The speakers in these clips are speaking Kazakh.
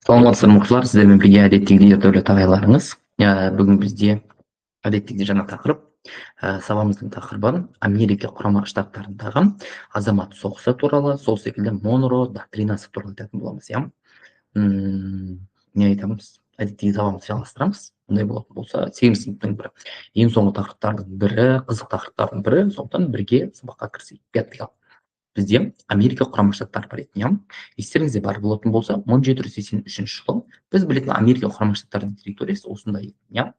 Саламатсыздар мұқышлар, сіздермен бірге әдеттегідей дәулет ағайларыңыз. Бүгін бізде әдеттегідей жаңа тақырып. Сабағымыздың тақырыбы Америка құрама штаттарындағы азамат соғысы туралы, сол секілді Монро доктринасы туралы айтатын боламыз, иә. Не айтамыз? Әдеттегі сабағымызды жалғастырамыз. Ондай болатын болса, 8 сыныптың бір ең соңғы тақырыптардың бірі, қызық тақырыптардың бірі, сондықтан бірге сабаққа кірісейік. Кеттік. Бізде Америка құрама штаттары бар еді, иә. Естеріңізде бар болатын болса, 1783 жылы біз білетін Америка құрама штаттарының территориясы осындай еді, иә.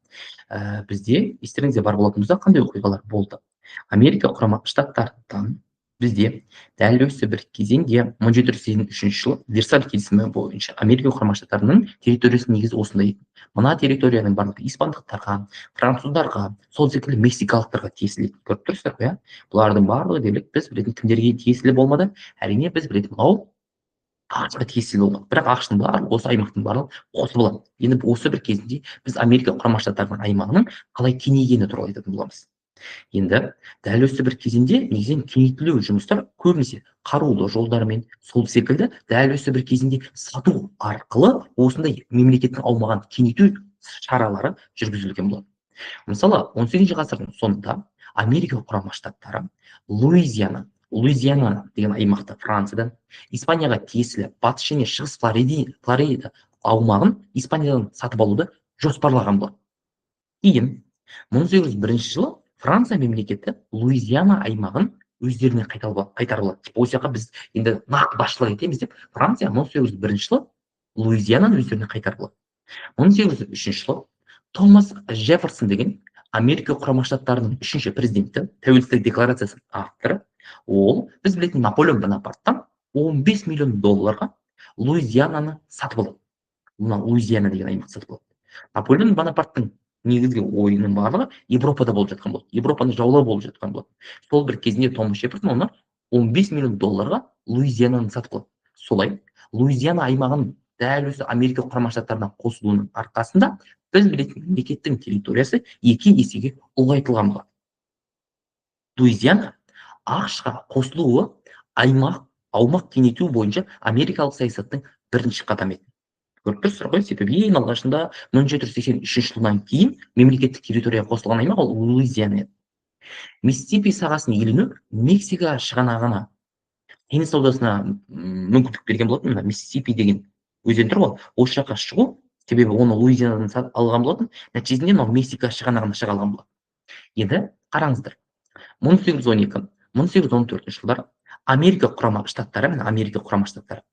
Бізде естеріңізде бар болатын болса, қандай оқиғалар болды? Америка құрама штаттарынан бізде дәл осы бір кезеңде 1783 жылы Версаль келісімі бойынша Америка құрама штаттарының территориясы негізі осындай еді. Мына территорияның барлығы испандықтарға, француздарға, сол секілді мексикалықтарға тиесілі еді. Көріп тұрсыздар ғой, иә? Бұлардың барлығы дерлік біз білетін кімдерге тиесілі болмады? Әрине біз білетін мынау ақшқа тиесілі болмады. Бірақ ақштың барлығы, осы аймақтың барлығы қосылып алады. Енді осы бір кезінде біз Америка құрама штаттарының аймағының қалай кеңейгені туралы айтатын боламыз. Енді дәл осы бір кезеңде негізінен кеңейтілу жұмыстар көбінесе қарулы жолдармен, сол секілді дәл осы бір кезеңде сату арқылы осындай мемлекеттің аумағын кеңейту шаралары жүргізілген болады. Мысалы, 18 ғасырдың соңында Америка құрама штаттары Луизиана деген аймақты Франциядан, Испанияға тиесілі батыс және шығыс Флорида аумағын Испаниядан сатып алуды жоспарлаған болады. Кейін 1801 жылы Франция мемлекеті Луизиана аймағын өздеріне қайтарып алады. Осы жаққа біз енді нақты басшылық етеміз деп, Франция 1801 жылы Луизиананы өздеріне қайтарып алады. 1803 жылы Томас Джефферсон деген Америка құрама штаттарының 3-ші президенті, тәуелсіздік декларациясының авторы, ол біз білетін Наполеон Бонапарттан 15 миллион долларға Луизиананы сатып алады. Мына Луизиана деген аймақ сатып алады. Наполеон Бонапарттың негізгі ойының барлығы Европада болып жатқан болды. Европаны жаулау болып жатқан болды. Сол бір кезінде Томас Джефферсон оны 15 миллион долларға Луизиананы сатып алады. Солай Луизиана аймағын дәл осы Америка құрама штаттарына қосылуының арқасында біз білетін мемлекеттің территориясы 2 есеге ұлғайтылған болады. Луизиана ақшқа қосылуы аумақ кеңейту бойынша америкалық саясаттың бірінші қадамы еді. Көріп тұрсыздар ғой, себебі ең алғашында 1783 жылдан кейін мемлекеттік территорияға қосылған аймақ ол Луизиана еді. Миссисипи сағасын иелену Мексика шығанағына теңіз саудасына мүмкіндік берген болатын. Миссисипи деген өзен тұр ғой, осы жаққа шығу, себебі оны Луизианадан алған болатын, нәтижесінде мынау Мексика шығанағына шыға алған болады. Енді қараңыздар, 1812-1814 жылдары Америка құрама штаттары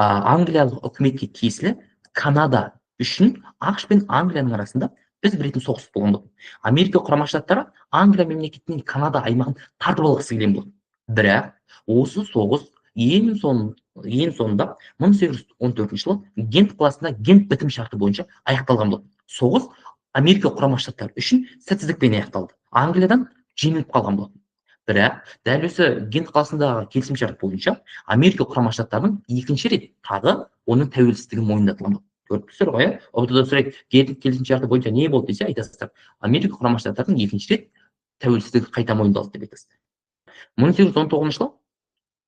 Англиялық үкіметке тиесілі Канада үшін ақш пен Англияның арасында біз білетін соғыс болған болды. Америка құрама штаттары Англия мемлекетінен Канада аймағын тартып алғысы келген болды. Бірақ осы соғыс ең соңында 1814 жылы Гент қаласында Гент бітім шарты бойынша аяқталған болды. Соғыс Америка құрама штаттары үшін сәтсіздікпен аяқталды. Англиядан жеңіліп қалған болды. Бірақ дәл осы Гент қаласындағы келісімшарт бойынша Америка құрама штаттарының екінші рет тағы оның тәуелсіздігі мойындатылған. Көріп тұрсыздар ғой, ұбт-да сұрайды, Гент келісімшарты бойынша не болды десе, айтасыздар, Америка құрама штаттарының екінші рет тәуелсіздігі қайта мойындалды деп айтасыздар. 1819 жылы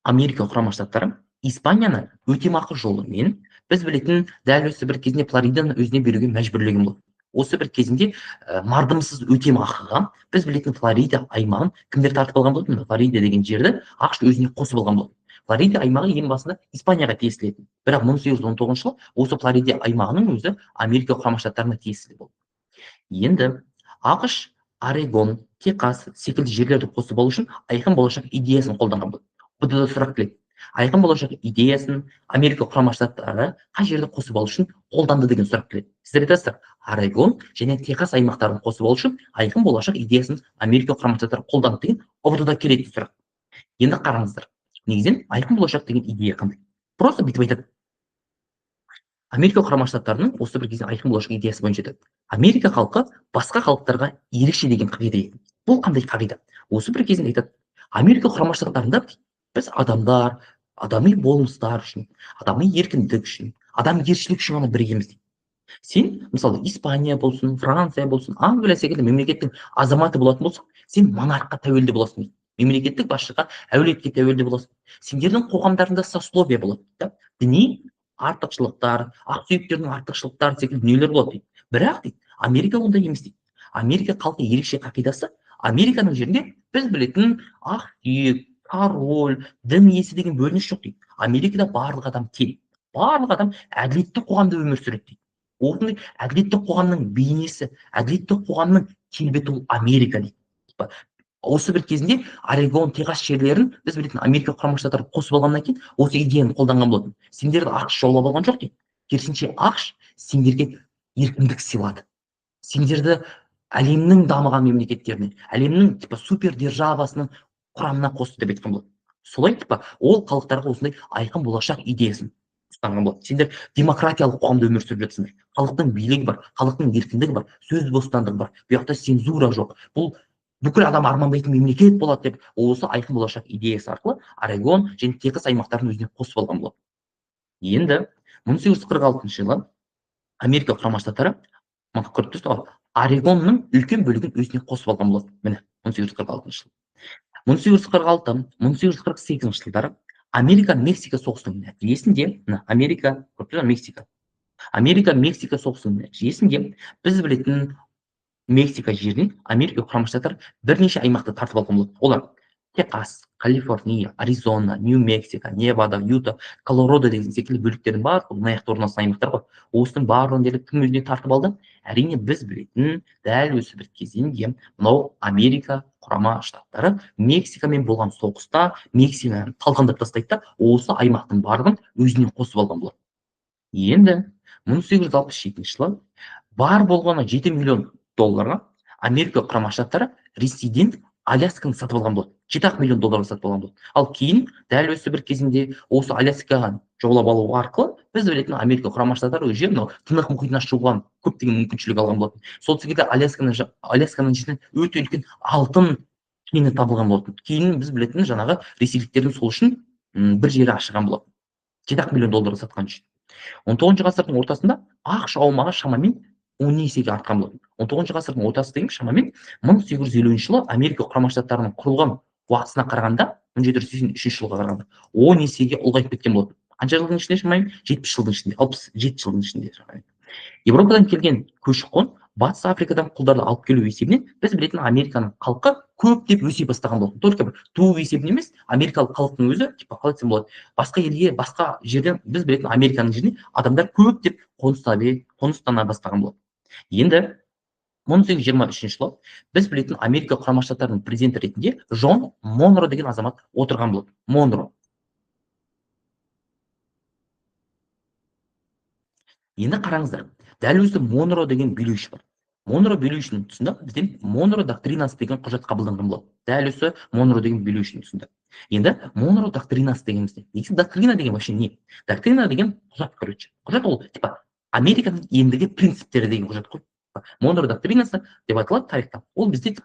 Америка құрама штаттары Испанияны өтемақы жолымен біз білетін дәл осы бір кезінде Флориданы өзіне беруге мәжбүрлеген болды. Осы бір кезінде мардымсыз өтемақыға біз білетін Флорида аймағын кімдер тартып алған болды? Флорида деген жерді ақш өзіне қосып алған болды. Флорида аймағы ең басында Испанияға тиесілі еді. Бірақ 1819 жылы осы Флорида аймағының өзі Америка құрама штаттарына тиесілі болды. Енді ақш Орегон, Техас секілді жерлерді қосып алу үшін айқын болашақ идеясын қолданған болды. Бұда сұрақ келеді. Айқын болашақ идеясын Америка құрама штаттары қай жерді қосып алу үшін қолданды деген сұрақ келеді. Сіздер айтасыздар, Орегон және Техас аймақтарын қосып алу үшін айқын болашақ идеясын Америка құрама штаттары қолданды деген ұбт-да келетін сұрақ. Енді қараңыздар, негізінен айқын болашақ деген идея қандай? Просто бүйтіп айтады. Америка құрама штаттарының осы бір кезде айқын болашақ идеясы бойынша айтады. Америка халқы басқа халықтарға ерекше деген қағида еді. Бұл қандай қағида? Осы бір кезінде айтады. Америка құрама штаттарында біз адамдар, адами болмыстар үшін, адами еркіндік үшін, адамгершілік үшін ғана біргеміз дейді. Сен, мысалы, Испания болсын, Франция болсын, Англия секілді мемлекеттің азаматы болатын болсаң, сен монархқа тәуелді боласың дейді. Мемлекеттік басшыға, әулетке тәуелді боласың. Сендердің қоғамдарында сословие болады. Діни, артықшылықтар, ақсүйектердің артықшылықтары секілді дүниелер болады дейді. Бірақ дейді, Америка ондай емес дейді. Америка халқы ерекше қағидасы, Американың жерінде біз білетін ақсүйек, король, дін иесі деген бөлініс жоқ дейді. Америкада барлық адам тең. Барлық адам әділетті қоғамда өмір сүреді дейді. Осындай әділетті қоғамның бейнесі, әділетті қоғамның келбеті ол Америка дейді. Осы бір кезінде Орегон, Техас жерлерін біз білетін Америка құрама штаттары қосып алғаннан кейін осы идеяны қолданған болатын. Сендерді ақш жаулап алған жоқ дейді. Керісінше ақш сендерге еркіндік сыйлады. Сендерді әлемнің дамыған мемлекеттеріне, әлемнің супер державасының құрамына қосты деп айтқан болады. Солай ол халықтарға осындай айқын болашақ идеясын ұстанған болады. Сендер демократиялық қоғамда өмір сүріп жатсыңдар. Халықтың билігі бар, халықтың еркіндігі бар, сөз бостандығы бар. Бұл жақта цензура жоқ. Бұл бүкіл адам армандайтын мемлекет болады деп, осы айқын болашақ идеясы арқылы Орегон және Техас аймақтарын өзіне қосып алған болады. Енді 1846 жылы Америка құрама штаттары Орегонның үлкен бөлігін өзіне қосып алған болады. Міне 1846 жылы. 1846-1848 жылдары Америка-Мексика соғысының нәтижесінде, Америка-Мексика соғысының нәтижесінде біз білетін Мексика жерінен Америка құрама штаттары бірнеше аймақты тартып алған болады. Олар Техас, Калифорния, Аризона, Нью-Мексико, Невада, Юта, Колорадо деген секілді бөліктердің бар, мына жақта орналасқан аймақтар бар. Осының барлығын дерлік кім өзіне тартып алды? Әрине біз білетін дәл осы бір кезеңде мынау Америка құрама штаттары Мексикамен болған соғыста Мексиканы талқандап тастайды да, осы аймақтың барлығын өзіне қосып алған болады. Енді 1867 жылы бар болғаны 7 миллион долларға Америка құрама штаттары Ресейден Алясканы сатып алған болады. 7 миллион долларға сатып алған болады. Ал кейін дәл осы бір кезінде осы Аляскаға жаулап алу арқылы біз білетін Америка құрама штаттары өз жерін Тынық мұхитына шығуға көптеген мүмкіншілік алған болатын. Сол секілді Алясканың жерінен өте үлкен алтын кені табылған болатын. Кейін біз білетін жаңағы ресейліктердің сол үшін бір жері ашылған болатын. 7 миллион долларға сатқан үшін. 19 ғасырдың ортасында ақш аумағы шамамен 10 есеге артқан болатын. 19 ғасырдың ортасы деген шамамен 1850 жылы Америка құрама штаттарының құрылған уақытысына қарағанда, 1783 жылға қарағанда 10 есеге ұлғайып кеткен болатын. Қанша жылдың ішінде шамамен? 70 жылдың ішінде, 67 жылдың ішінде шамамен. Европадан келген көші-қон Батыс Африкадан құлдарды алып келу есебінен біз білетін Американың халқы көптеп өсе бастаған болатын. Только бір туу есебінен емес, америкалық халықтың өзі, қалай айтсам болады, басқа елге, басқа жерден біз білетін Американың жеріне адамдар көптеп қоныстана бастаған болады. Енді 1823 жылы біз білетін Америка құрама штаттарының президенті ретінде Джон Монро деген азамат отырған болды. Монро. Енді қараңыздар, дәл өзі Монро деген билеуші бар. Монро билеушінің тұсында бізден Монро доктринасы деген құжат қабылданған болады. Дәл осы Монро деген билеушінің тұсында. Енді Монро доктринасы дегенімізде, негізі доктрина деген вообще не? Доктрина деген құжат, короче. Құжат ол Американың ендігі принциптері деген құжат қой. Монро доктринасы деп айтылады тарихта. Ол бізде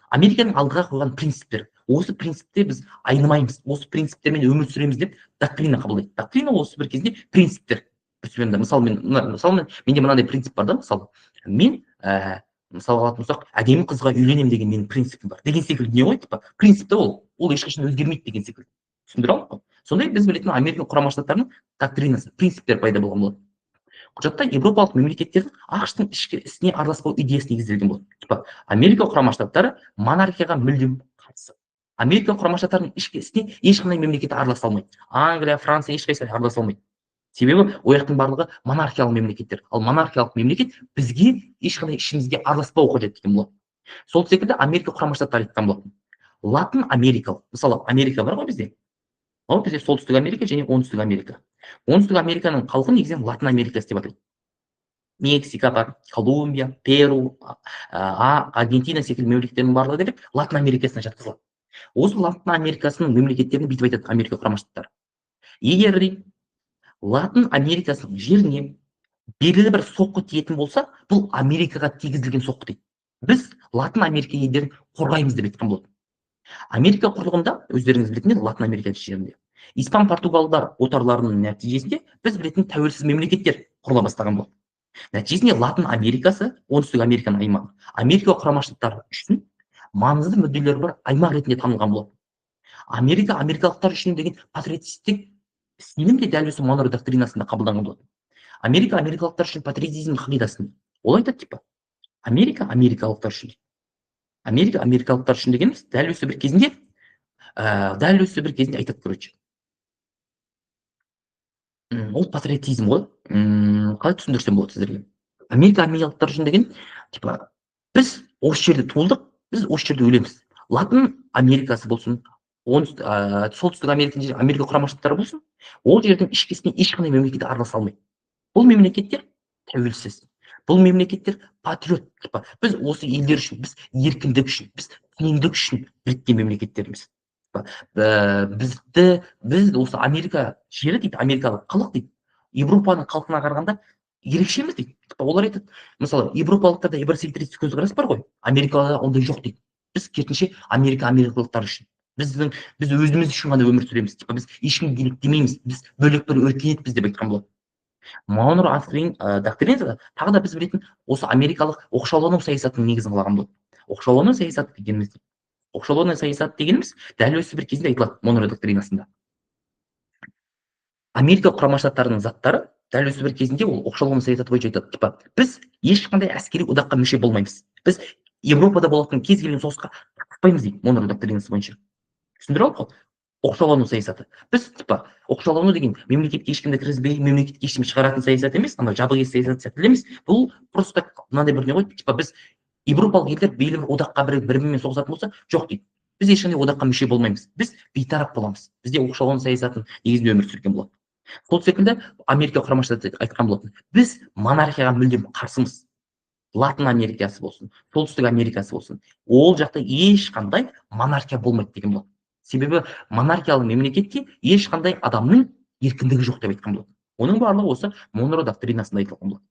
Американың алдыға қойған принциптер. Осы принципте біз айнымаймыз, осы принциптермен өмір сүреміз деп доктрина қабылдайды. Доктрина осы бір кезінде принциптер. Мысалы менде мынандай принцип бар да, мысалы мен мысалы алатын болсақ, әдемі қызға үйленемін деген менің принципім бар деген секілді не ғой, принципті ол ешқашан өзгермейді деген секілді. Түсіндіре алдық қой? Сондай біз білетін Америка құрама штаттарының доктринасы, принциптер пайда болған болады. Құжатта европалық мемлекеттердің ақш-тың ішкі ісіне араласпау идеясы негізделген болады. Америка құрама штаттары монархияға мүлдем қарсы. Америка құрама штаттарының ішкі ісіне ешқандай мемлекет араласа алмайды. Англия, Франция ешқайсысы араласа алмайды. Себебі ояқтың барлығы монархиялық мемлекеттер. Ал монархиялық мемлекет бізге ешқандай ішімізге араласпау қажет деген болады. Сол секілді Америка құрама штаттары айтқан болатын. Латын Америкалық, мысалы Америка бар ғой бізде. Ол бізде Солтүстік Америка және Оңтүстік Америка. Оңтүстік Американың халқы негізінен Латын Америкасы деп атайды. Мексика бар, Колумбия, Перу, Аргентина секілді мемлекеттердің барлығы дерлік Латын Америкасына жатқызылады. Осы Латын Америкасының мемлекеттеріне бүйтіп айтады Америка құрама штаттары. Егер Латын Америкасының жеріне белгілі бір соққы тиетін болса, бұл Америкаға тигізілген соққы дейді. Біз Латын Америка елдерін қорғаймыз деп айтқан болады. Америка құрылғанда, өздеріңіз білетіндей, Латын Америка жерінде испан-португалдар отарларының нәтижесінде біз білетін тәуелсіз мемлекеттер құрыла бастаған болды. Нәтижесінде Латын Америкасы, Оңтүстік Американың аймағы, Америка құрама штаттары үшін маңызды мүдделері бар аймақ ретінде танылған болады. Америка америкалықтар үшін деген патриотистік сенім де дәл осы Монро доктринасында қабылданған болатын. Америка америкалықтар үшін патриотизм қағидасын. Ол айтады типа, Америка америкалықтар үшін. Америка америкалықтар үшін дегеніміз дәл осы бір кезінде айтады, короче. Ол патриотизм ғой. Қалай түсіндірсем болады сіздерге? Америка америкалықтар үшін деген, типа, біз осы жерде туылдық, біз осы жерде өлеміз. Латын Америкасы болсын, солтүстік Америка құрама штаттары болсын, ол жердің ішкесіне ешқандай мемлекет араласа алмайды. Бұл мемлекеттер тәуелсіз. Бұл мемлекеттер патриот. Типа, біз осы елдер үшін, біз еркіндік үшін, біз теңдік үшін біріккен мемлекеттерміз. Біз осы Америка жері дейді, америкалық халық дейді, Европаның халқына қарағанда ерекшеміз дейді. Олар айтады, мысалы, европалықтарда евроцентристік көзқарас бар ғой, Америкада ондай жоқ дейді. Біз керісінше америкалықтар үшін. Біз өзіміз үшін ғана өмір сүреміз. Типа, біз ешкімге еліктемейміз, біз бөлек бір өркениетпіз деп айтқан болады. Монро доктринасында тағы да біз білетін осы америкалық оқшаулану саясатының негізін қалаған болады. Оқшаулану саясаты дегеніміз дәл осы бір кезінде айтылады Монро доктринасында. Америка құрама штаттарының заттары дәл осы бір кезінде ол оқшаулану саясаты бойынша айтады. Типа, біз ешқандай әскери одаққа мүше болмаймыз. Біз Европада болатын кез келген соғысқа қатыспаймыз дейді Монро доктринасы бойынша. Түсіндіре алдық қой? Оқшаулану саясаты. Біз типа оқшаулану деген мемлекетке ешкімді кіргізбей, мемлекетке ешкім шығаратын саясат емес, ана жабық саясат секілді емес. Бұл просто мынандай бір не ғой, типа біз европалық елдер белгілі одаққа бір-бірімен соғысатын болса, жоқ дейді. Біз ешқандай одаққа мүше болмаймыз. Біз бейтарап боламыз. Бізде оқшаулану саясатын негізінде өмір сүрген болады. Сол секілді Америка құрама штаттары айтқан болатын. Біз монархияға мүлдем қарсымыз. Латын Америкасы болсын, солтүстік Америкасы болсын, ол жақта ешқандай монархия болмайды деген болады. Себебі монархиялы мемлекетте ешқандай адамның еркіндігі жоқ деп айтқан болады. Оның барлығы осы Монро доктринасында айтылған болады.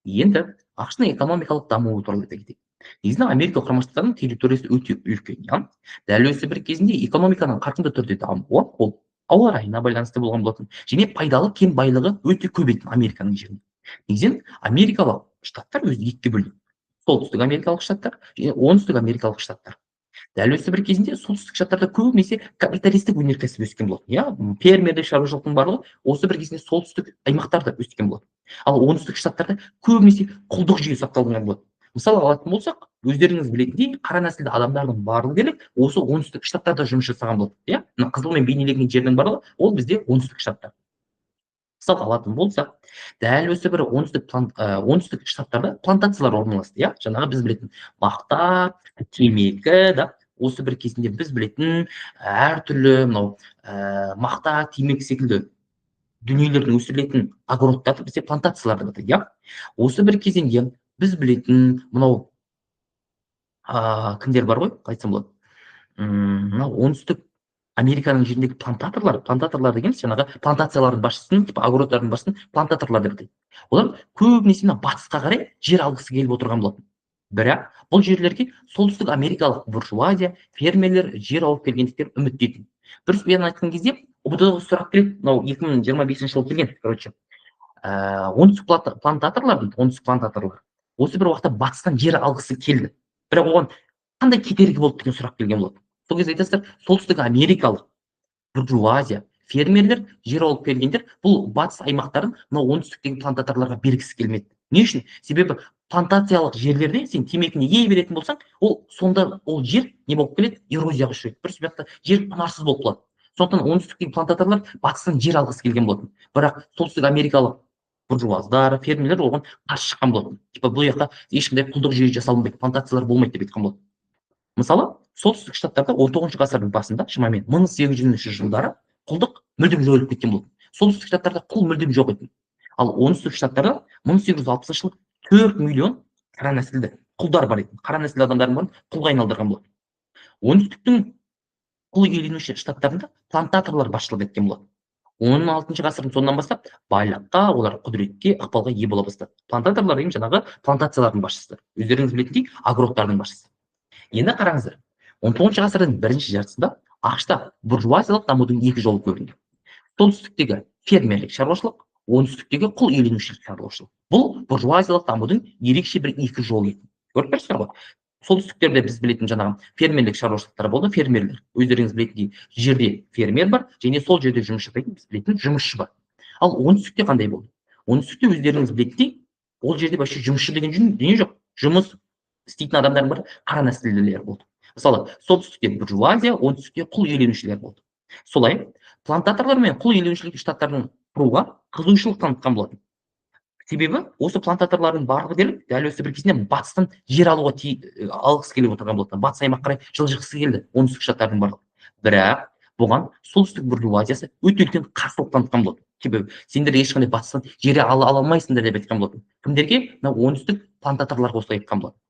Енді ақш-тың экономикалық дамуы туралы айта кетейік. Негізінен Америка құрама штаттарының территориясы өте үлкен. Дәл осы бір кезінде экономиканың қарқынды түрде дамуы ол ауа райына байланысты болған болатын. Және пайдалы кен байлығы өте көп еді Американың жерінде. Негізінен америкалық штаттар өзі екіге бөлінеді. Солтүстік америкалық штаттар және оңтүстік америкалық штаттар. Дәл осы бір кезінде солтүстік штаттарда көбінесе капиталистік өнеркәсіп өскен болатын. Фермерлік шаруашылықтың барлығы осы бір кезінде солтүстік аймақтарда өскен болатын. Ал оңтүстік штаттарда көбінесе құлдық жүйесі сақталған болатын. Мысалы алатын болсақ, өздеріңіз білетіндей, қара нәсілді адамдардың барлығы дерлік осы оңтүстік штаттарда жұмыс жасаған болды. Қызылмен бейнеленген жердің барлығы ол бізде оңтүстік штаттар. Мысалы алатын болсақ, дәл осы бір оңтүстік штаттарда плантациялар орналасты. Жаңағы біз білетін мақта, темекі, осы бір кезінде біз білетін әртүрлі мынау мақта, темекі секілді дүниелердің өсірілетін огородтарды бізде плантациялар деп атайды. Осы бір кезеңде біз білетін мынау кімдер бар ғой, қалай айтсам болады? Мынау оңтүстік Американың жеріндегі плантаторлар деген жаңағы плантациялардың басшысын, типа огородтардың басшысын плантаторлар деп атайды. Олар көбінесе батысқа қарай жер алғысы келіп отырған болатын. Бірақ бұл жерлерге солтүстік америкалық буржуазия, фермерлер жер алып келгендіктен үміттенетін. Бір сөзбен айтқан кезде ұбт сұрақ келеді, мынау 2025 жылы келген, короче. Оңтүстік плантаторлар осы бір уақытта батыстан жер алғысы келді. Бірақ оған қандай кедергі болды деген сұрақ келген болады. Сол кезде айтасыздар, солтүстік америкалық буржуазия, фермерлер жер алып келгендер бұл батыс аймақтарын мынау оңтүстіктегі плантаторларға бергісі келмеді. Не үшін? Себебі плантациялық жерлерде сен темекіні ие беретін болсаң, сонда ол жер не болып келеді? Эрозияға ұшырайды. Бір себепті жер құнарсыз болып қалады. Сондықтан оңтүстіктегі плантаторлар батыстан жер алғысы келген болатын. Бірақ солтүстік америкалық буржуаздар, фермерлер оған қарсы шыққан болатын. Типа бұл жақта ешқандай құлдық жүйе жасалынбайды, плантациялар болмайды деп айтқан болатын. Мысалы, солтүстік штаттарда 19 ғасырдың басында, шамамен 1800 жылдары құлдық мүлдем жойылып кеткен болатын. Солтүстік штаттарда құл мүлдем жоқ еді. Ал оңтүстік штаттарда 1860 жылы 4 миллион қара нәсілді құлдар бар еді. Қара нәсілді адамдардың бәрін құлға айналдырған болатын. Оңтүстіктің құл иеленуші штаттарында плантаторлар басшылық еткен болады. 16 ғасырдың соңынан бастап байлыққа, олар құдіретке, ықпалға ие бола бастады. Плантаторлар деген жаңағы плантациялардың басшысы. Өздеріңіз білетіндей, огородтардың басшысы. Енді қараңыздар, 19 ғасырдың бірінші жартысында ақш-та буржуазиялық дамудың екі жолы көрінді. Солтүстіктегі фермерлік шаруашылық, оңтүстіктегі құл иеленушілік шаруашылық. Бұл буржуазиялық дамудың ерекше бір екі жолы еді. Көріп тұрсыздар ғой. солтүстіктерде біз білетін жаңағы фермерлік шаруашылықтар болды. Фермерлер, өздеріңіз білетіндей, жерде фермер бар, және сол жерде жұмыс жасайтын біз білетін жұмысшы бар. Ал оңтүстікте қандай болды? Оңтүстікте өздеріңіз білетіндей, ол жерде вообще жұмысшы деген дүние жоқ. Жұмыс істейтін адамдар бар, қара нәсілділер болды. Мысалы, солтүстікте буржуазия, оңтүстікте құл иеленушілер болды. Солай плантаторлар мен құл иеленушілік штаттардың құруға қызығушылық танытқан болатын. Себебі осы плантаторлардың барлығы дерлік дәл осы бір кезінде батыстан жер алғысы келіп отырған болатын. Батыс аймаққа қарай жылжығысы келді оңтүстік штаттардың барлығы. Бірақ бұған солтүстік буржуазиясы өте үлкен қарсылық танытқан болатын. Себебі сендер ешқандай батыстан жер ала алмайсыңдар деп айтқан болатын. Кімдерге? Мына оңтүстік плантаторларға осылай айтқан болатын.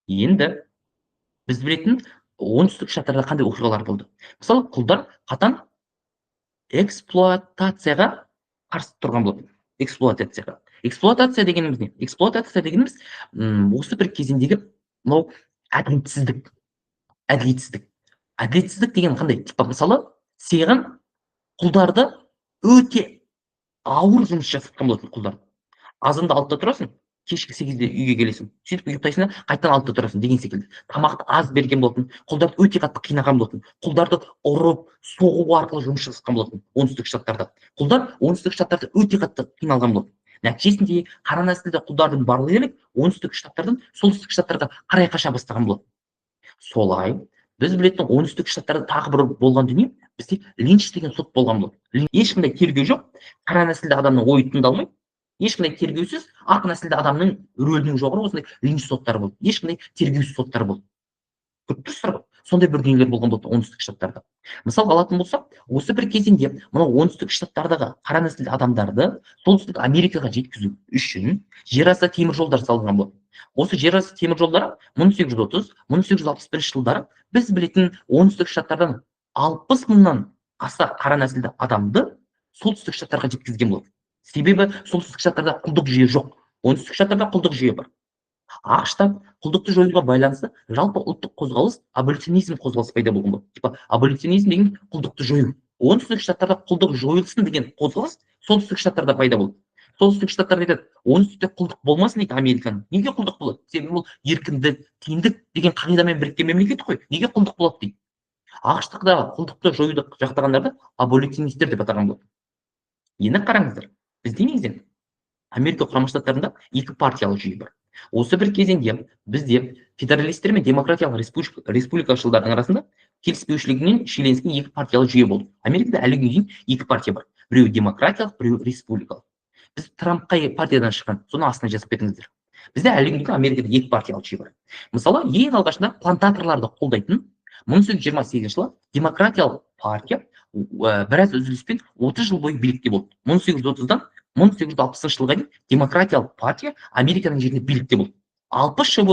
Енді біз білетін оңтүстік штаттарда қандай оқиғалар болды? Мысалы, құлдар қатаң эксплуатацияға қарсы тұрған болатын. Эксплуатация дегеніміз не? Эксплуатация дегеніміз осы бір кезеңдегі мынау әділетсіздік. Әділетсіздік деген қандай? Мысалы, саған құлдарды өте ауыр жұмыс жасатқан болатын құлдар. Азында алтыда тұрасың, кешкі 8-де үйге келесің. Сөйтіп ұйықтайсың да қайтадан алтыда тұрасың деген секілді. Тамақты аз берген болатын, құлдарды өте қатты қинаған болатын. Құлдарды ұрып, соғу арқылы жұмыс жасатқан болатын оңтүстік штаттарда. Құлдар оңтүстік штаттарда өте қатты қиналған болатын. Нәтижесінде қара нәсілді құлдардың барлығы дерлік оңтүстік штаттардан солтүстік штаттарға қарай қаша бастаған болады. Солай біз білетін оңтүстік штаттарда тағы бір болған дүние, бізде линч деген сот болған болады. Ешқандай тергеу жоқ, қара нәсілді адамның ойы тыңдалмайды. Ешқандай тергеусіз ақ нәсілді адамның рөлінің жоғары осындай линч соттары болды. Ешқандай тергеусіз соттар болды. Көріп тұрсыздар ғой, сондай бір дүниелер болған болды оңтүстік штаттарда. Мысал алатын болсақ, осы бір кезеңде мынау оңтүстік штаттардағы қара нәсілді адамдарды солтүстік Америкаға жеткізу үшін жерасты темір жолдар салынған болды. Осы жерасты темір жолдары 1830-1861 жылдары біз білетін оңтүстік штаттардан 60 мыңнан аса қара нәсілді адамды солтүстік штаттарға жеткізген болды. Себебі солтүстік штаттарда құлдық жүйе жоқ. Оңтүстік штаттарда құлдық жүйе бар. ақш-та құлдықты жоюға байланысты жалпы ұлттық қозғалыс аболиционизм қозғалысы пайда болған болды. Аболиционизм деген құлдықты жою. Оңтүстік штаттарда құлдық жойылсын деген қозғалыс солтүстік штаттарда пайда болды. Солтүстік штаттар айтады, оңтүстікте құлдық болмасын дейді Американың. Неге құлдық болады? Себебі ол еркіндік, теңдік деген қағидамен біріккен мемлекет қой. Неге құлдық болады дейді. ақш-тағы құлдықты жоюды жақтағандарды аболиционистер деп атаған болды. Енді қараңыздар, бізде негізінен Америка құрама штаттарында екі партиялы жүйе бар. Осы бір кезеңде бізде федералистер мен демократиялық республикашылдардың арасында келіспеушілігінен шиеленіскен екі партиялы жүйе болды. Америкада әлі күнге дейін екі партия бар. Біреуі демократиялық, біреуі республикалық. Біз Трамп қай партиядан шыққан, соны астына жазып кетіңіздер. Бізде әлі күнге Америкада екі партиялы жүйе бар. Мысалы, ең алғашында плантаторларды қолдайтын 1828 жылы демократиялық партия біраз үзіліспен 30 жыл бойы билікте болды. 1830-дан 1860 жылға дейін демократиялық партия Американың жерінде билікте болды. 30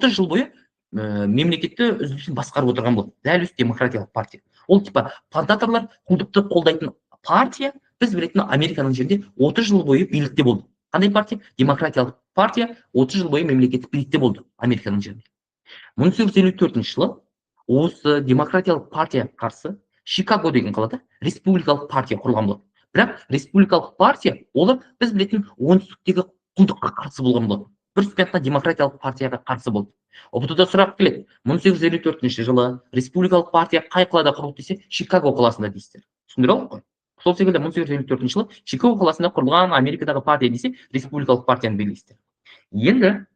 жыл бойы мемлекетті үзіліспен басқарып отырған болды. Дәл осы демократиялық партия. Ол плантаторлар құлдықты қолдайтын партия, біз білетін Американың жерінде 30 жыл бойы билікте болды. Қандай партия? Демократиялық партия 30 жыл бойы мемлекеттік билікте болды Американың жерінде. 1854 жылы осы демократиялық партия қарсы Чикаго деген қалада республикалық партия құрылған болды. Бірақ республикалық партия, олар біз білетін оңтүстіктегі құлдыққа қарсы болған болды. Бір сөзбен демократиялық партияға қарсы болды. ұбт-да сұрақ келеді, 1854 жылы республикалық партия қай қалада құрылды десе, Чикаго қаласында дейсіздер. Түсіндіре алдық қой? Сол секілді 1854 жылы Чикаго қаласында құрылған Америкадағы партия десе, республикалық партияны белгілейсіздер. Енді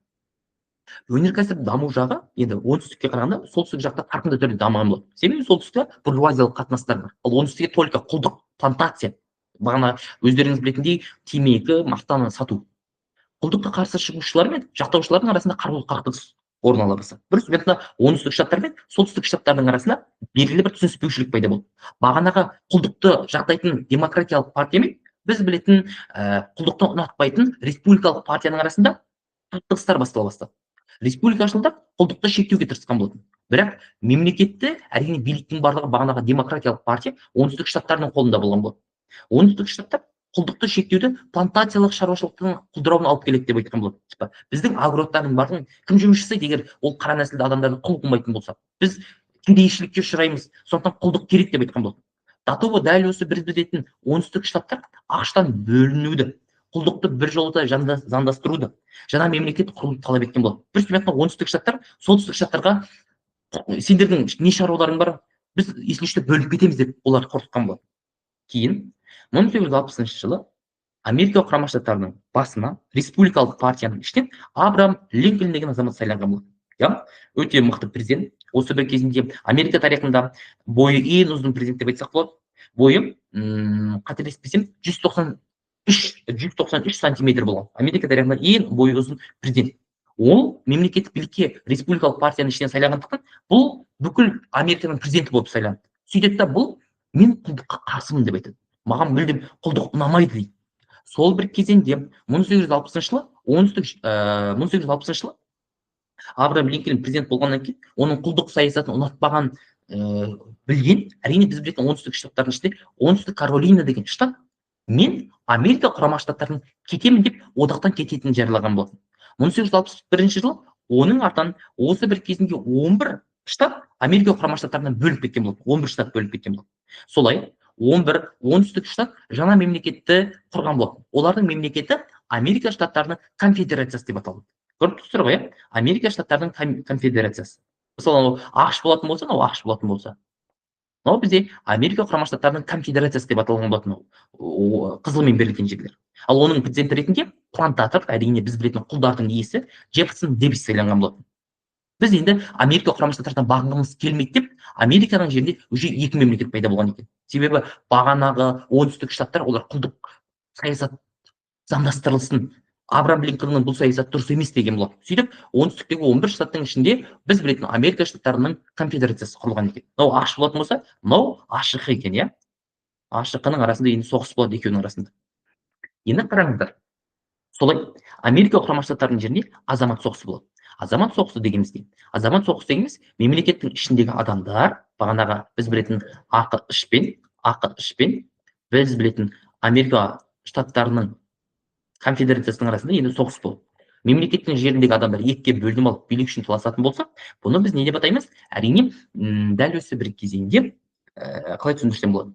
өнеркәсіп даму жағы енді оңтүстікке қарағанда солтүстік жақта қарқынды түрде дамыған болады. Себебі солтүстікте буржуазиялық қатынастар бар. Ал оңтүстікте только құлдық, плантация. Бағана өздеріңіз білетіндей темекі, мақтаны сату. Құлдыққа қарсы шығушылар мен жақтаушылардың арасында қарулы қақтығыс орын ала бастады. Бір сөзбен оңтүстік штаттар мен солтүстік штаттардың арасында белгілі бір түсініспеушілік пайда болды. Бағанағы құлдықты жақтайтын демократиялық партия мен біз білетін құлдықты ұнатпайтын республикалық партияның арасында қақтығыстар бастала бастады. Республикашылдар құлдықты шектеуге тырысқан болатын. Бірақ мемлекетті әрине биліктің барлығы бағанағы демократиялық партия оңтүстік штаттардың қолында болған болды. Оңтүстік штаттар құлдықты шектеуді плантациялық шаруашылықтың құлдырауына алып келеді деп айтқан болады. Біздің агроттардың барлығын кім жұмыс жасайды егер ол қара нәсілді адамдарды құл қылмайтын болса? Біз кедейшілікке ұшыраймыз, сондықтан құлдық керек деп айтқан болды. Датово дәл осы біз білетін оңтүстік штаттар ақштан бөлінуді, құлдықты біржолата заңдастыруды жаңа мемлекет құруды талап еткен болады. Бір себептен оңтүстік штаттар солтүстік штаттарға сендердің не шаруаларың бар, біз если что бөліп кетеміз деп олар қорқытқан болады. Кейін 1960 жылы Америка құрама штаттарының басына республикалық партияның ішінен Абрам Линкольн деген азамат сайланған болады. Иә, өте мықты президент. Осы бір кезінде Америка тарихында бойы ең ұзын президент деп айтсақ болады. Бойы, қателеспесем, 193 сантиметр болған. Америка тарихында ең бойы ұзын президент. Ол мемлекеттік билікке республикалық партияның ішінен сайланғандықтан, бұл бүкіл Американың президенті болып сайланды. Сөйтеді да бұл мен құлдыққа қарсымын деп айтады. Маған мүлдем құлдық ұнамайды дейді. Сол бір кезеңде 1860 жылы 1860 жылы Абрам Линкольн президент болғаннан кейін оның құлдық саясатын ұнатпаған білген, әрине біз білетін оңтүстік штаттардың ішінде оңтүстік Каролина деген штат мен Америка құрама штаттарының кетемін деп одақтан кететінін жариялаған болатын. 1861 жылы оның артынан осы бір кезінде 11 штат Америка құрама штаттарынан бөліп кеткен болды. 11 штат бөліп кеткен болды. Солай 11 оңтүстік штат жаңа мемлекетті құрған болды. Олардың мемлекеті Америка штаттарының конфедерациясы деп аталады. Көріп тұрсыздар ғой, Америка штаттарының конфедерациясы. Мысалы, ақш болатын болса, ақш болатын болса. Бізде Америка құрама штаттарының конфедерациясы деп аталған болатын, қызылмен берілген жерлер. Ал оның президенті ретінде плантатор, әрине біз білетін құлдардың иесі Джефферсон Дэвис сайланған болатын. Біз енді Америка құрама штаттардан бағынғымыз келмейді деп, Американың жерінде уже екі мемлекет пайда болған екен. Себебі бағанағы оңтүстік штаттар олар құлдық саясат заңдастырылсын, Абрам Линкольннің бұл саясат дұрыс емес деген болады. Сөйтіп, оңтүстіктегі 11 штаттың ішінде біз білетін Америка штаттарының конфедерациясы құрылған екен. Мынау ақш болатын болса, мынау АШХ екен, иә. АШХ-ның арасында енді соғыс болады екеуінің арасында. Енді қараңыздар. Солай Америка құрама штаттарының жерінде азамат соғысы болады. Азамат соғысы дегеніміз не? Азамат соғысы дегеніміз мемлекеттің ішіндегі адамдар, бағанағы біз білетін ақш-пен біз білетін Америка штаттарының конфедерациясының арасында енді соғыс болды. Мемлекеттің жеріндегі адамдар екіге бөлініп алып билік үшін таласатын болса, бұны біз не деп атаймыз? Әрине, дәл осы бір кезеңде қалай түсіндірсем болады?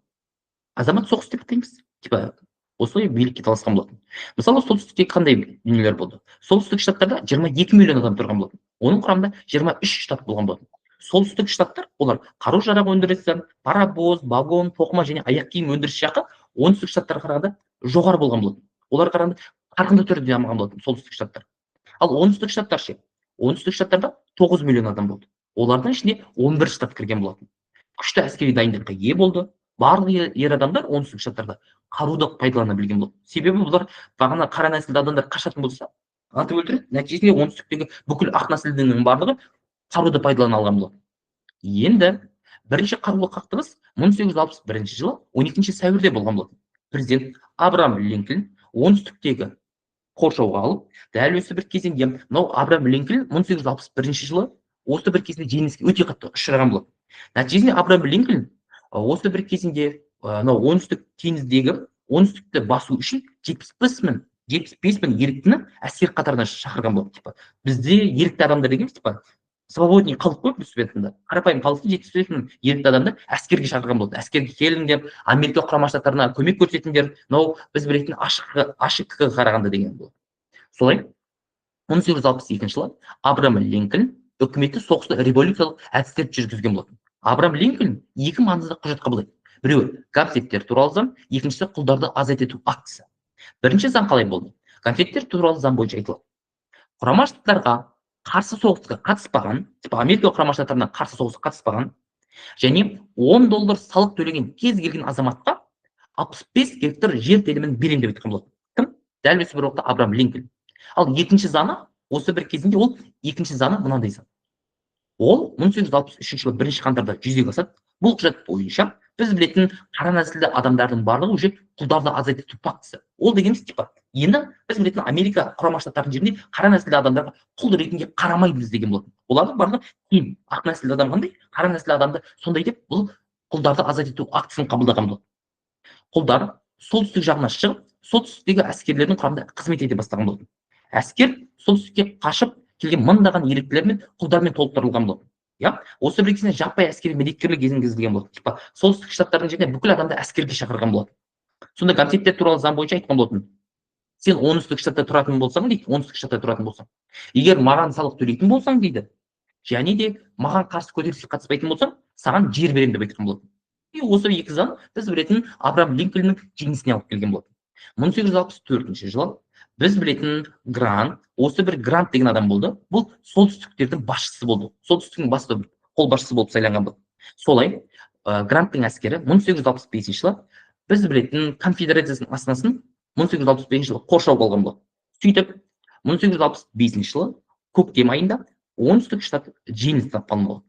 Азамат соғыс деп атаймыз. Типа осылай билікке таласқан болатын. Мысалы, солтүстікте қандай дүниелер болды? Солтүстік штаттарда 22 миллион адам тұрған болатын. Оның құрамында 23 штат болған болатын. Солтүстік штаттар олар қару-жарақ өндірісі, паровоз, вагон, тоқыма және аяқ киім өндірісі жағы оңтүстік штаттарға қарағанда жоғары болған болатын. Олар қарағанда қарқынды түрде дамыған болатын солтүстік штаттар. Ал оңтүстік штаттар ше? Оңтүстік штаттарда 9 миллион адам болды. Олардың ішіне 11 штат кірген болатын. Күшті әскери дайындыққа ие болды. Барлық ер адамдар оңтүстік штаттарда қаруды пайдалана білген болды. Себебі бұлар бағана қара нәсілді адамдар қашатын болса, атып өлтіреді. Нәтижесінде оңтүстіктегі бүкіл ақ нәсілдінің барлығы қаруды пайдалана алған болды. Енді бірінші қарулы қақтығыс 1861 жылы 12 сәуірде болған болды. Президент Абрам Линкольн оңтүстіктегі қоршауға алып, дәл осы бір кезеңде, мынау Абрам Линкольн 1861 жылы осы бір кезінде жеңіліске өте қатты ұшыраған болады. Нәтижесінде Абрам Линкольн осы бір кезеңде мынау оңтүстік теңіздегі оңтүстікті басу үшін 75 мың еріктіні әскер қатарына шақырған болады. Бізде ерікті адамдар дегеніміз свободный халық көп біз бетінде. Қарапайым халықтың 75 мың ерікті адамды әскерге шақырған болды. Әскерге келіңдер, Америка құрама штаттарына көмек көрсетіңдер. Мынау біз білетін АШХ-ға қарағанда деген болды. Солай 1862 жылы Абрам Линкольн үкіметі соғысты революциялық әдістерді жүргізген болатын. Абрам Линкольн екі маңызды құжат қабылдайды. Біреуі конфеттер туралы заң, екіншісі құлдарды азат ету актісі. Бірінші заң қалай болды? Конфеттер туралы заң бойынша айтылады. Құрама штаттарға қарсы соғысқа қатыспаған, Америка құрама штаттарына қарсы соғысқа қатыспаған және $10 салық төлеген кез келген азаматқа 65 гектар жер телімін беремін деп айтқан болатын. Кім? Дәл осы бір уақытта Абрам Линкольн. Ал екінші заңы, осы бір кезінде ол екінші заңы мынандай заң. Ол 1863 жылы 1 қаңтарда жүзеге асады. Бұл құжат бойынша біз білетін қара нәсілді адамдардың барлығы уже құлдарды азат ету фактісі. Ол дегеніміз енді біз білетін Америка құрама штаттарының жерінде қара нәсілді адамдарға құл ретінде қарамаймыз деген болатын. Олардың барлығы кейін ақ нәсілді адам қандай, қара нәсілді адамды сондай деп бұл құлдарды азат ету актісін қабылдаған болды. Құлдар солтүстік жағына шығып, солтүстіктегі әскерлердің құрамында қызмет ете бастаған болды. Әскер солтүстікке қашып келген мыңдаған еріктілермен құлдармен толықтырылған болды. Осы бір кезінде жаппай әскери медикерлік енгізілген болды. Солтүстік штаттардың жеріне бүкіл адамды әскерге шақырған болады. Сонда конфеттер туралы заң бойынша айтқан болатын. сен оңтүстік штатта тұратын болсаң дейді, оңтүстік штатта тұратын болсаң, егер маған салық төлейтін болсаң дейді, және де маған қарсы көтеріліске қатыспайтын болсаң, саған жер беремін деп айтқан болатын. И осы екі заң біз білетін Абрахам Линкольннің жеңісіне алып келген болатын. 1864 жылы біз білетін Грант, осы бір Грант деген адам болды. Бұл солтүстіктердің басшысы болды. Солтүстіктің басты қолбасшысы болып сайланған болды. Солай Гранттың әскері 1865 жылы біз білетін конфедерацияның астанасын 1865 жылы қоршауға алған болды. Сөйтіп 1865 жылы көктем айында оңтүстік штат жеңіс тапқан болды.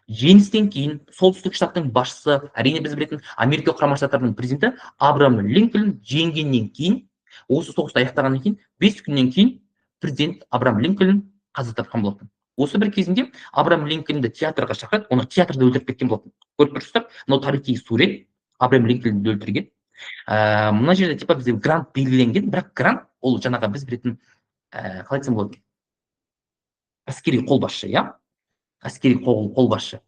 Жеңістен кейін солтүстік штаттың басшысы, әрине біз білетін Америка құрама штаттарының президенті Абрахам Линкольн жеңгеннен кейін, осы соғысты аяқтағаннан кейін 5 күннен кейін президент Абрахам Линкольн қаза тапқан болатын. Осы бір кезінде Абрахам Линкольнді театрға шақырады, оны театрда өлтіріп кеткен болатын. Көріп тұрсыздар, мынау тарихи сурет, Абрахам Линкольнді өлтірген. Мына жерде типа бізде Грант белгіленген, бірақ Грант ол жаңағы біз білетін қалай айтсам болады, әскери қолбасшы, иә, әскери қолбасшы.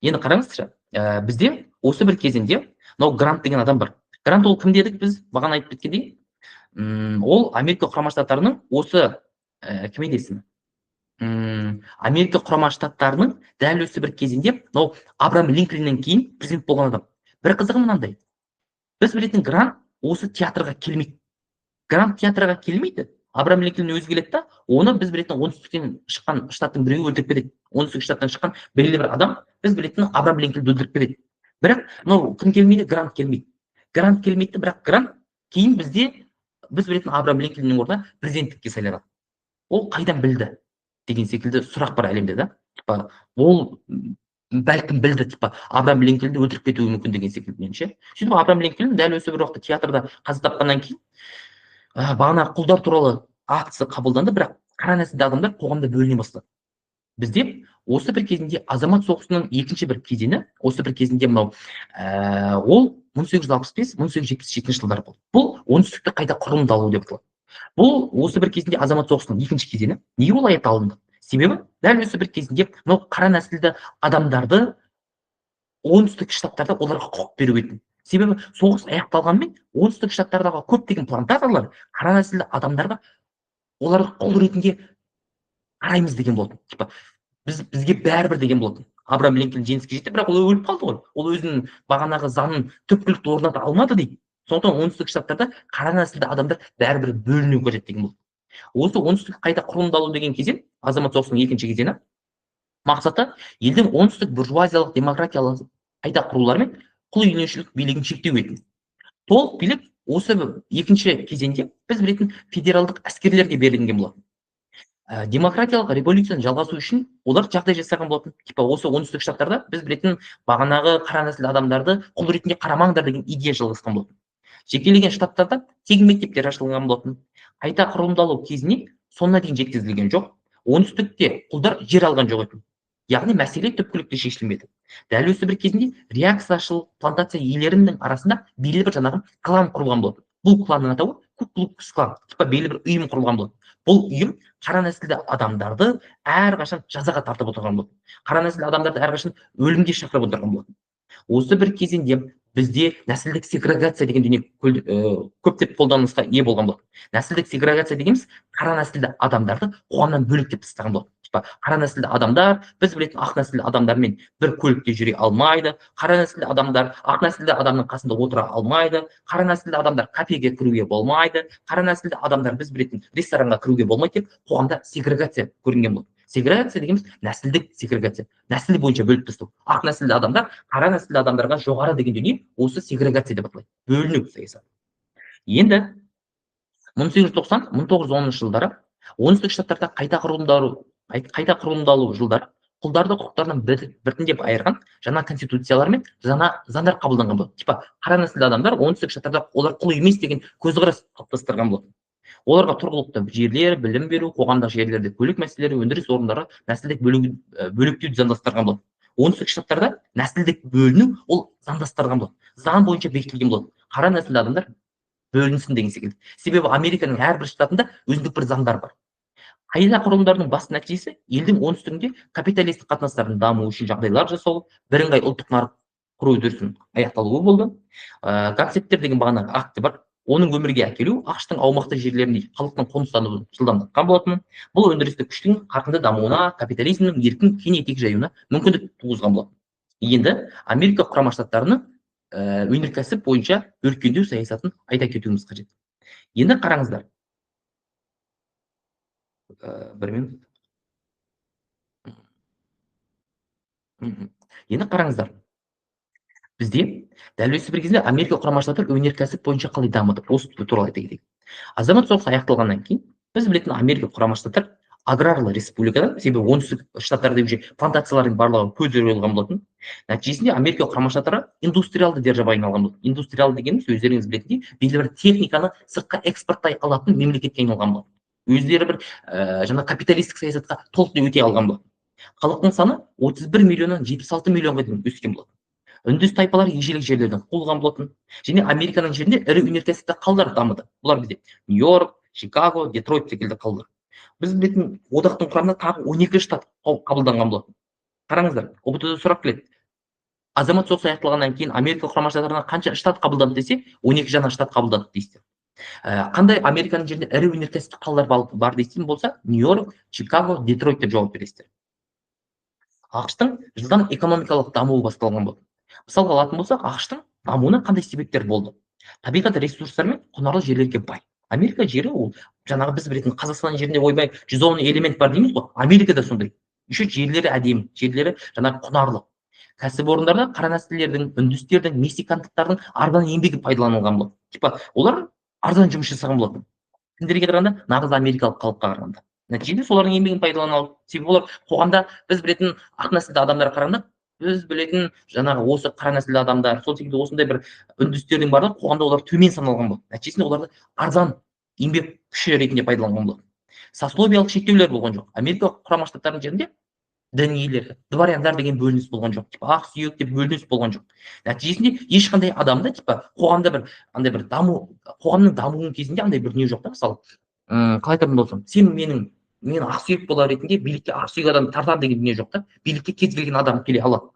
Енді қараңызшы, бізде осы бір кезеңде мынау Грант деген адам бар. Грант ол кім дедік біз бағана айтып кеткендей, ол Америка құрама штаттарының осы кім еді Америка құрама штаттарының дәл осы бір кезеңде мынау Абрахам Линкольннен кейін президент болған адам. Бір қызығы мынандай, біз білетін Грант осы театрға келмейді. Грант театрға келмейді. Абрахам Линкольн өзі келеді да, оны біз білетін оңтүстіктен шыққан штаттың біреуі өлтіріп кетеді. Оңтүстік штаттан шыққан белгілі бір адам біз білетін Абрахам Линкольнді өлтіріп кетеді. Бірақ мынау кім келмейді? Грант келмейді. Грант келмейді, бірақ Грант кейін бізде біз білетін Абрахам Линкольннің орнына президенттікке сайланады. Ол қайдан білді деген секілді сұрақ бар әлемде да. Типа ол бәлкім білді, типа Абрахам Линкольнді өлтіріп кетуі мүмкін деген секілді меніңше. Сөйтіп Абрахам Линкольн дәл осы бір уақытта театрда қаза тапқаннан кейін бағана құлдар туралы акция қабылданды, бірақ қара нәсілді адамдар қоғамда бөліне бастады. Бізде осы бір кезінде азамат соғысының екінші бір кезеңі, осы бір кезінде мынау ол 1865-1877 жылдар болды. Бұл оңтүстікті қайта құрылымдалу деп аталады. Бұл осы бір кезінде азамат соғысының екінші кезеңі. Неге олай аталынды? Себебі дәл осы бір кезінде мынау қара нәсілді адамдарды оңтүстік штаттарда оларға құқық беру еді. Себебі соғыс аяқталғанмен оңтүстік штаттардағы көптеген плантаторлар қара нәсілді адамдарға оларды құл ретінде қараймыз деген болатын. Типа бізге бәрібір деген болатын. Абрахам Линкольн жеңіске жетті, бірақ ол өліп қалды ғой. Ол өзінің бағанағы заңын түпкілікті орната алмады дейді. Сондықтан оңтүстік штаттарда қара нәсілді адамдар бәрібір бөліну қажет деген болды. Осы оңтүстік қайта құрылымдалу деген кезең, азамат соғысының екінші кезеңі, мақсаты елдің оңтүстік буржуазиялық демократиялық қайта құрулары мен құл иеленушілік билігін шектеу еді. Толық билік осы екінші кезеңде біз білетін федералдық әскерлерге берілген болатын. Демократиялық революцияны жалғасу үшін олар жағдай жасаған болатын. Типа осы оңтүстік штаттарда біз білетін бағанағы қара нәсілді адамдарды құл ретінде қарамаңдар деген идея жалғасқан болатын. Жекелеген штаттарда тегін мектептер ашылған болатын. Қайта құрылымдалу кезіне соңына дейін жеткізілген жоқ. Оңтүстікте құлдар жер алған жоқ екен. Яғни мәселе түпкілікті шешілмеді. Дәл осы бір кезінде реакцияшыл плантация иелерінің арасында белгілі бір жаңағы клан құрылған болатын. Бұл кланның атауы Ку-клукс клан, типа белгілі бір ұйым құрылған болатын. Бұл ұйым қара нәсілді адамдарды әрқашан жазаға тартып отырған болатын. Қара нәсілді адамдарды әрқашан өлімге шақырып отырған болатын. Осы бір кезеңде бізде нәсілдік сегрегация деген дүние көптеп қолданысқа ие болған болатын. Нәсілдік сегрегация дегеніміз қара нәсілді адамдарды қоғамнан бөлектеп тастаған болатын. Қара нәсілді адамдар біз білетін ақ нәсілді адамдармен бір көлікте жүре алмайды. Қара нәсілді адамдар ақ нәсілді адамның қасында отыра алмайды. Қара нәсілді адамдар кафеге кіруге болмайды. Қара нәсілді адамдар біз білетін ресторанға кіруге болмайды деп қоғамда сегрегация көрінген болды. Сегрегация дегеніміз нәсілдік сегрегация, нәсіл бойынша бөліп тастау. Ақ нәсілді адамдар қара нәсілді адамдарға жоғары деген дүние осы сегрегация деп аталады. Бөліну саясаты. Енді 1890-1910 жылдары оңтүстік штаттарда қайта құрылымдалу жылдары құлдарды құқықтарынан біртіндеп айырған жаңа конституциялар мен жаңа заңдар қабылданған болды. Типа қара нәсілді адамдар оңтүстік штаттарда олар құл емес деген көзқарас қалыптастырған болды. Оларға тұрғылықты жерлер, білім беру, қоғамдық жерлерде көлік мәселелері, өндіріс орындары нәсілдік бөліктеуді заңдастырған болды. Оңтүстік штаттарда нәсілдік бөліну ол заңдастырған болды. Заң бойынша бекітілген болды. Қара нәсілді адамдар бөлінсін деген секілді. Себебі Американың әрбір штатында өзіндік бір заңдар бар. Қайта құрылымдарының басты нәтижесі елдің оңтүстігінде капиталистік қатынастардың дамуы үшін жағдайлар жасау, бірыңғай ұлттық нарық құру үдерісінің аяқталуы болды. Концепттер деген бағанағы акті бар. оның өмірге әкелу ақштың аумақты жерлерінде халықтың қоныстануын жылдамдатқан болатын. Бұл өндірістік күштің қарқынды дамуына, капитализмнің еркін кең етек жаюына мүмкіндік туғызған болатын. Енді Америка құрама штаттарының өнеркәсіп бойынша өркендеу саясатын айта кетуіміз қажет. Енді қараңыздар. Бір минут. Енді қараңыздар. Бізде дәл осы бір кезде Америка құрама штаттары өнеркәсіп бойынша қалай дамыды? Осы туралы айта кетейік. Азамат соғысы аяқталғаннан кейін біз білетін Америка құрама штаттары аграрлы республикадан, себебі оңтүстік штаттарда уже плантациялардың барлығы көзге қойылған болатын. Нәтижесінде Америка құрама штаттары индустриалды держава айналған болды. Индустриалды дегеніміз өздеріңіз білетіндей белгілі бір техниканы сыртқа экспорттай алатын мемлекетке айналған болды. Өздері бір жаңа капиталистік саясатқа толықтай өте алған болды. Халықтың саны 31 миллионнан 76 миллионға дейін өскен болды. Үндіс тайпалары ежелгі жерлерден қуылған болатын. Және Американың жерінде ірі өнеркәсіптік қалалар дамыды. Бұлар бізде Нью-Йорк, Чикаго, Детройт секілді қалалар. Біз білетін одақтың құрамына тағы 12 штат қабылданған болатын. Қараңыздар, ұбт-да сұрақ келеді. Азамат соғысы аяқталғаннан кейін Америка құрама штаттарына қанша штат қабылданды десе, 12 жаңа штат қабылданды дейсіздер. Қандай Американың жерінде ірі өнеркәсіптік қалалар бар дейтін болса, Нью-Йорк, Чикаго, Детройт деп жауап бересіздер. ақш-тың жылдам экономикалық дамуы басталған болды. Мысалға алатын болсақ, ақш-тың дамуына қандай себептер болды? Табиғат ресурстарымен құнарлы жерлерге бай. Америка жері ол жаңағы біз білетін Қазақстан жерінде ойбай 110 элемент бар дейміз ғой. Америкада сондай. Еще жерлері әдемі, жерлері жаңағы құнарлы. Кәсіпорындарда қара нәсілділердің, үндістердің, мексикандықтардың арзан еңбегі пайдаланылған болды. Типа олар арзан жұмыс жасаған болды. Кімдерге қарағанда нағыз америкалық халыққа қарағанда. Нәтижесінде солардың еңбегін пайдалана алды. Себебі олар қоғамда біз білетін ақ нәсілді адамдар қарағанда біз білетін жаңағы осы қара нәсілді адамдар, сол секілді осындай бір үндістердің барлығы қоғамда олар төмен саналған болды. Нәтижесінде оларды арзан еңбек күші ретінде пайдаланған болды. Сословиялық шектеулер болған жоқ. Америка құрама штаттарының жерінде дін иелері, дворяндар деген бөлініс болған жоқ. Типа ақ сүйек деп бөлініс болған жоқ. Нәтижесінде ешқандай адамда типа қоғамда бір андай бір даму, қоғамның дамуының кезінде андай бір не жоқ та, мысалы, қалай айтатын болсам, сен мен ақсүйек бола ретінде билікке ақсүйек адам тартамын деген дүние жоқ та. Билікке кез келген адам келе алады.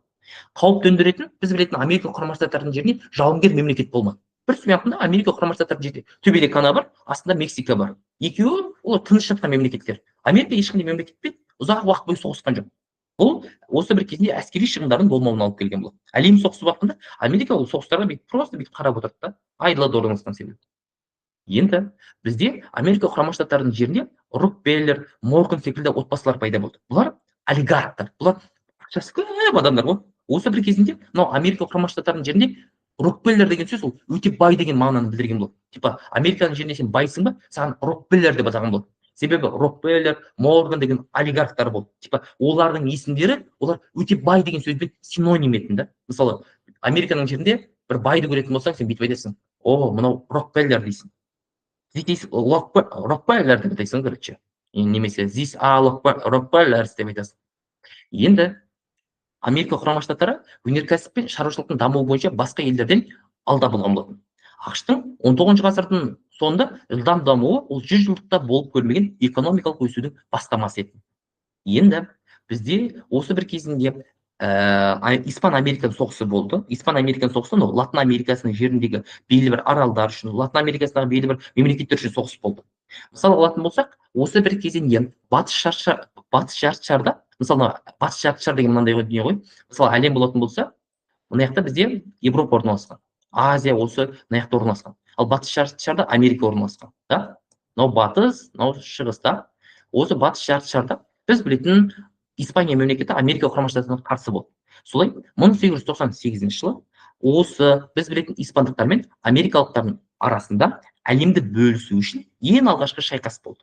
Қауіп төндіретін біз білетін Америка құрама штаттарының жерінде жауынгер мемлекет болмады. Бір сөзбен Америка құрама штаттарының жерінде төбеде Канада бар, астында Мексика бар. Екеуі ол тыныш жатқан мемлекеттер. Америка ешқандай мемлекетпен ұзақ уақыт бойы соғысқан жоқ. Бұл осы бір кезінде әскери шығындардың болмауына алып келген болды. Әлем соғысы уақытында Америка ол соғыстарға просто қарап отырды да, айдалада орналасқан себеп. Енді бізде Америка құрама штаттарының жерінде Рокфеллер, Морган секілді отбасылар пайда болды. Бұлар олигархтар, бұлар ақшасы көп адамдар ғой. Осы бір кезінде мынау Америка құрама штаттарының жерінде Рокфеллер деген сөз ол өте бай деген мағынаны білдірген болды. Типа Американың жерінде сен байсың ба, саған Рокфеллер деп атаған болды. Себебі Рокфеллер, Морган деген олигархтар болды. Типа олардың есімдері, олар өте бай деген сөзбен синоним етінде. Мысалы, Американың жерінде бір байды көретін болсаң, сен бүйтіп айтасың: "О, мынау Рокфеллер" дейсің. Здесь Рокфеллер деп айтасың, короче. Немесе здесь Рокфеллерс деп айтасың. Енді Америка құрама штаттары өнеркәсіп пен шаруашылықтың дамуы бойынша басқа елдерден алда болған болатын. ақш-тың 19 ғасырдың соңында жылдам дамуы ол 100 жылдықта болып көрмеген экономикалық өсудің бастамасы еді. Енді бізде осы бір кезінде Испан-Американ соғысы болды. Испан-Американ соғысы Латын Америкасының жеріндегі белгілі бір аралдар үшін, Латын Америкасындағы белгілі бір мемлекеттер үшін соғыс болды. Мысалы алатын болсақ, осы бір кезеңде батыс жартышарда, мысалы батыс жартышар деген мынандай дүние ғой. Мысалы әлем болатын болса, мына жақта бізде Европа орналасқан, Азия осы мына жақта орналасқан. Ал батыс жартышарда Америка орналасқан, да? Мынау батыс, мынау шығыста. Осы батыс жартышарда біз білетін Испания мемлекеті Америка құрама штаттарына қарсы болды. Солай 1898 жылы осы біз білетін испандықтар мен америкалықтардың арасында әлемді бөлісу үшін ең алғашқы шайқас болды.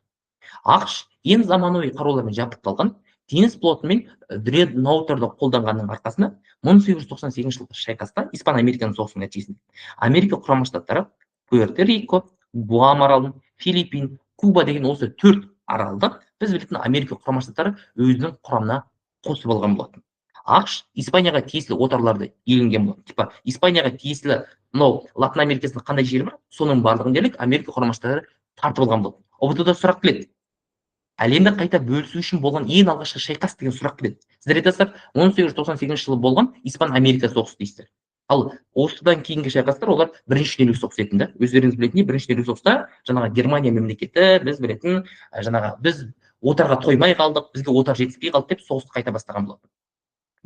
ақш ең заманауи қарулармен жабдықталған теңіз флоты мен дредноуттарды қолданғанның арқасында 1898 жылғы шайқаста Испан-Американ соғысының нәтижесінде Америка құрама штаттары Пуэрто-Рико, Гуам аралын, Филиппин, Куба деген осы 4 аралды біз білетін Америка құрама штаттары өзінің құрамына қосып алған болатын. ақш Испанияға тиесілі отарларды иеленген болатын. Типа Испанияға тиесілі мынау Латын Америкасында қандай жері бар, соның барлығын дерлік Америка құрама штаттары тартып алған болатын. ұбт-да сұрақ келеді: әлемді қайта бөлісу үшін болған ең алғашқы шайқас деген сұрақ келеді. Сіздер айтасыздар, 1898 жылы болған Испан-Америка соғысы дейсіздер. Ал осыдан кейінгі шайқастар олар бірінші дүниежүзілік соғыс етін да. Өздеріңіз білетіндей, бірінші дүниежүзілік соғыста жаңағы Германия мемлекеті, біз білетін, жаңағы біз отарға тоймай қалдық, бізге отар жетіспей қалды деп соғысты қайта бастаған болатын.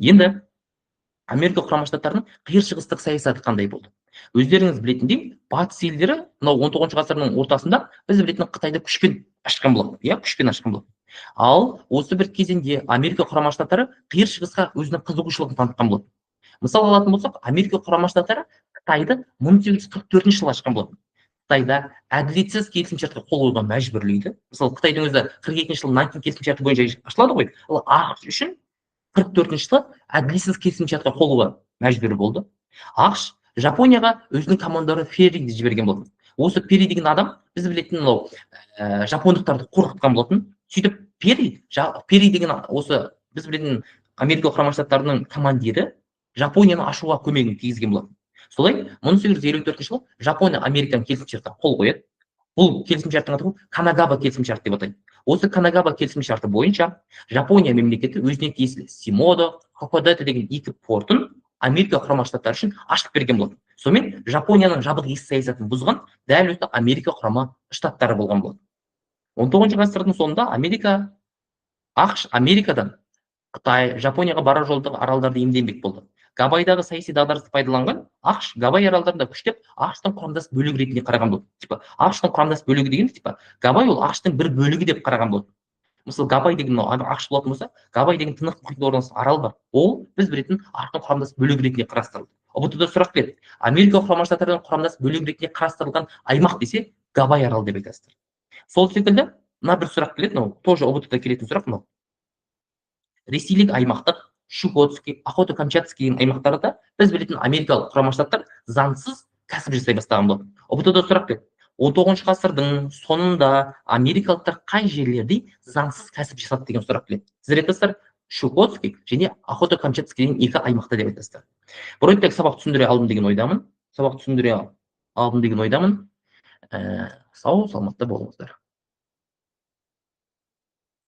Енді Америка құрама штаттарының қиыр шығыстық саясаты қандай болды? Өздеріңіз білетіндей, батыс елдері мынау 19 ғасырдың ортасында біз білетін Қытайды күшпен ашқан болатын, иә, күшпен ашқан болатын. Ал осы бір кезеңде Америка құрама штаттары қиыр шығысқа өзінің қызығушылығын танытқан болатын. Мысал алатын болсақ, Америка құрама штаттары Қытайды 1844 жылы ашқан болатын. Қытайда әділетсіз келісімшартқа қол қоюға мәжбүрлейді. Мысалы, Қытайдың өзі 42 жылы Нанкин келісімшарты бойынша ашылады ғой. Ал ақш үшін 44 жылы әділетсіз келісімшартқа қол қоюға мәжбүр болды. ақш Жапонияға өзінің командары Ферриді жіберген болатын. Осы Перри деген адам біз білетін мынау жапондықтарды қорқытқан болатын. Сөйтіп Перри деген осы біз білетін Америка құрама штаттарының командирі Жапонияны ашуға көмегін тигізген болатын. Солай 1854 жылы Жапония Американың келісімшартына қол қояды. Бұл келісімшарттың аты Канагава келісімшарты деп атайды. Осы Канагава келісімшарты бойынша Жапония мемлекеті өзіне тиесілі Симодо, Хоккайдо деген екі портын Америка құрама штаттары үшін ашып берген болады. Сонымен Жапонияның жабық есік саясатын бұзған дәл осы Америка құрама штаттары болған болады. 19 ғасырдың соңында Америкадан Қытай, Жапонияға барар жолдағы аралдарды иемденбек болды. Гавайдағы саяси дағдарысты пайдаланған ақш Гавай аралдарында күштеп ақштың құрамдас бөлігі ретінде қараған болды. ақштың құрамдас бөлігі деген Гавай ол ақштың бір бөлігі деп қараған болды. Мысалы, Гавай деген ақш болатын болса, Гавай деген тынық мұхитында орналасқан арал бар. Ол біз білетін ақштың құрамдас бөлігі ретінде қарастырылды. ұбт-да сұрақ келеді. Америка құрама штаттарының құрамдас бөлігі ретінде қарастырылған аймақ десе, Гавай арал деп айтасыздар. Сол секілді, мына бір сұрақ келеді, мынау тоже ұбт-да келетін сұрақ мынау. Ресейлік аймақтық Чукотский, Охотско-Камчатский аймақтарда біз білетін Америкалық құрама штаттар заңсыз кәсіп жасай бастаған болды. ұбт-да сұрақ келеді. 19 ғасырдың соңында америкалықтар қай жерлерде заңсыз кәсіп жасады деген сұрақ келеді. Сіздер айтасыздар, Чукотский және Охотско-Камчатский деген екі аймақта деп айтасыздар. Бір ойда сабақ түсіндіре алдым деген ойдамын. Сау, саламатта болыңыздар.